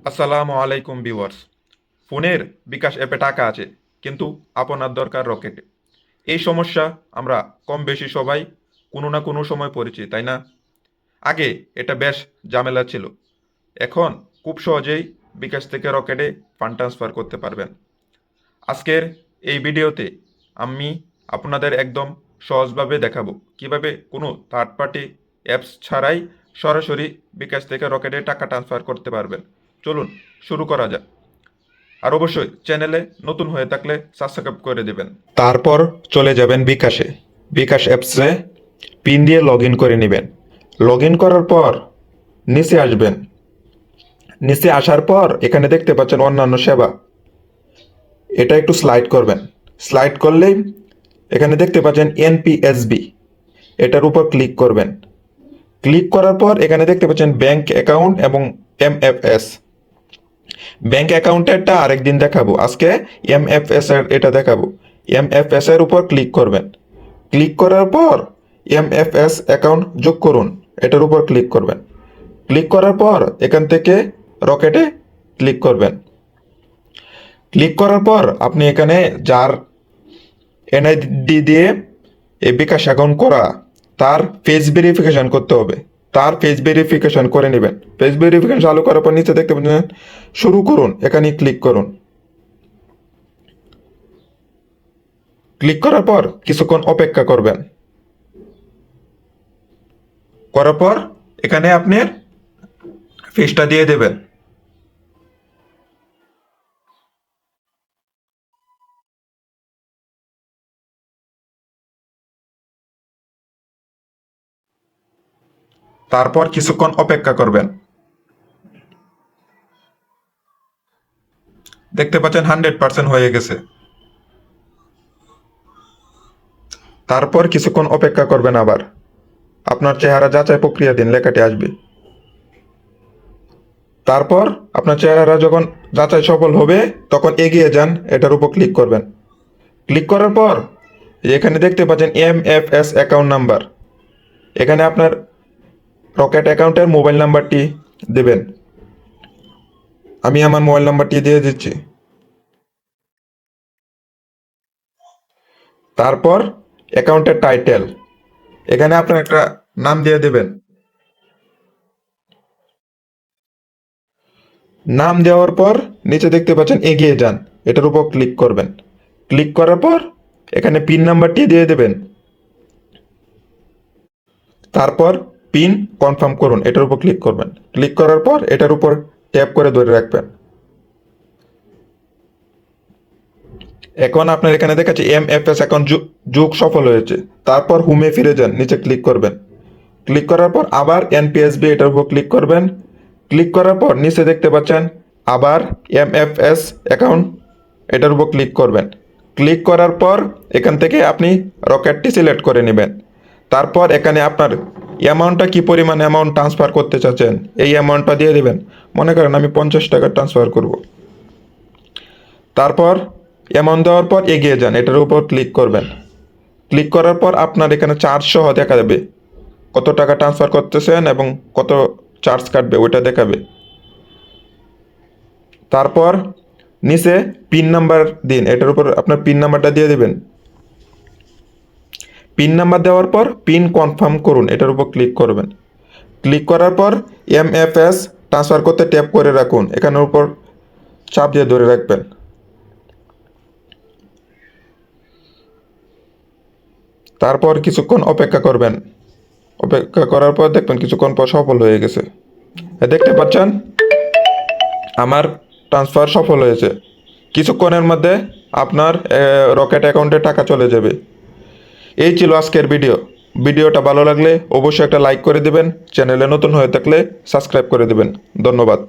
আসসালামু আলাইকুম ভিউয়ার্স। ফোনের বিকাশ অ্যাপে টাকা আছে, কিন্তু আপনার দরকার রকেটে। এই সমস্যা আমরা কম বেশি সবাই কোনো না কোনো সময় পড়েছি, তাই না? আগে এটা বেশ ঝামেলা ছিল। এখন খুব সহজেই বিকাশ থেকে রকেটে ফান্ড ট্রান্সফার করতে পারবেন। আজকের এই ভিডিওতে আমি আপনাদের একদম সহজভাবে দেখাবো কিভাবে কোনো থার্ড পার্টি অ্যাপস ছাড়াই সরাসরি বিকাশ থেকে রকেটে টাকা ট্রান্সফার করতে পারবেন। চলুন শুরু করা যাক। আর অবশ্যই চ্যানেলে নতুন হয়ে থাকলে সাবস্ক্রাইব করে দিবেন। তারপর চলে যাবেন বিকাশে। বিকাশ অ্যাপসে পিন দিয়ে লগ ইন করে নেবেন। লগ ইন করার পর নিচে আসবেন। নিচে আসার পর এখানে দেখতে পাচ্ছেন অন্যান্য সেবা, এটা একটু স্লাইড করবেন। স্লাইড করলেই এখানে দেখতে পাচ্ছেন এনপিএসবি, এটার উপর ক্লিক করবেন। ক্লিক করার পর এখানে দেখতে পাচ্ছেন ব্যাংক অ্যাকাউন্ট এবং এমএফএস। ব্যাংক অ্যাকাউন্টেরটা আরেকদিন দেখাবো, আজকে এমএফএস এর এটা দেখাবো। এমএফএস এর উপর ক্লিক করবেন। ক্লিক করার পর এমএফএস অ্যাকাউন্ট যোগ করুন, এটার উপর ক্লিক করবেন। ক্লিক করার পর এখান থেকে রকেটে ক্লিক করবেন। ক্লিক করার পর আপনি এখানে যার এনআইডি দিয়ে এই বিকাশ অ্যাকাউন্ট করা, তার ফেস ভেরিফিকেশন করতে হবে। তার ফেস ভেরিফিকেশন করে নেবেন। ফেস ভেরিফিকেশন চালু করার পর নিচে দেখতে পাচ্ছেন শুরু করুন, এখানে ক্লিক করুন। ক্লিক করার পর কিছুক্ষণ অপেক্ষা করবেন। করার পর এখানে আপনার ফিসটা দিয়ে দেবেন। তারপর কিছুক্ষণ অপেক্ষা করবেন। দেখতে পাচ্ছেন 100% হয়ে গেছে। তারপর কিছুক্ষণ অপেক্ষা করবেন আবার। আপনার চেহারা যাচাই প্রক্রিয়া দিন লেখাটি আসবে। তারপর আপনার চেহারা যখন যাচাই সফল হবে তখন এগিয়ে যান, এটার উপর ক্লিক করবেন। ক্লিক করার পর এখানে দেখতে পাচ্ছেন এমএফএস অ্যাকাউন্ট নাম্বার, এখানে আপনার রকেট অ্যাকাউন্টের মোবাইল নাম্বারটি দেবেন। আমি আমার মোবাইল নাম্বারটি দিয়ে দিচ্ছি। তারপর অ্যাকাউন্টের টাইটেল, এখানে আপনার একটা নাম দিয়ে দেবেন। নাম দেওয়ার পর নিচে দেখতে পাচ্ছেন এগিয়ে যান, এটার উপর ক্লিক করবেন। ক্লিক করার পর এখানে পিন নাম্বারটি দিয়ে দেবেন। তারপর পিন কনফার্ম করুন, এটার উপর ক্লিক করবেন। ক্লিক করার পর এটার উপর ট্যাপ করে ধরে রাখবেন। এখন আপনার এখানে দেখাচ্ছে এমএফএস অ্যাকাউন্ট যোগ সফল হয়েছে। তারপর হোমে ফিরে যান, নিচে ক্লিক করবেন। ক্লিক করার পর আবার এনপিএসবি, এটার উপর ক্লিক করবেন। ক্লিক করার পর নিচে দেখতে পাচ্ছেন আবার এমএফএস অ্যাকাউন্ট, এটার উপর ক্লিক করবেন। ক্লিক করার পর এখান থেকে আপনি রকেটটি সিলেক্ট করে নেবেন। তারপর এখানে আপনার অ্যামাউন্টটা কী পরিমাণ অ্যামাউন্ট ট্রান্সফার করতে চাচ্ছেন এই অ্যামাউন্টটা দিয়ে দেবেন। মনে করেন আমি 50 টাকা ট্রান্সফার করব। তারপর অ্যামাউন্ট দেওয়ার পর এগিয়ে যান, এটার উপর ক্লিক করবেন। ক্লিক করার পর আপনার এখানে চার্জ সহ দেখা যাবে, কত টাকা ট্রান্সফার করতেছেন এবং কত চার্জ কাটবে ওইটা দেখাবে। তারপর নিচে পিন নাম্বার দিন, এটার উপর আপনার পিন নাম্বারটা দিয়ে দেবেন। পিন নাম্বার দেওয়ার পর পিন কনফার্ম করুন, এটার উপর ক্লিক করবেন। ক্লিক করার পর এমএফএস ট্রান্সফার করতে ট্যাপ করে রাখুন, এখানের উপর চাপ দিয়ে ধরে রাখবেন। তারপর কিছুক্ষণ অপেক্ষা করবেন। অপেক্ষা করার পর দেখবেন কিছুক্ষণ পর সফল হয়ে গেছে। দেখতে পাচ্ছেন আমার ট্রান্সফার সফল হয়েছে। কিছুক্ষণের মধ্যে আপনার রকেট অ্যাকাউন্টে টাকা চলে যাবে। এই ছিল আজকের ভিডিও। ভিডিওটা ভালো লাগলে অবশ্যই একটা লাইক করে দেবেন। চ্যানেলে নতুন হয়ে থাকলে সাবস্ক্রাইব করে দেবেন। ধন্যবাদ।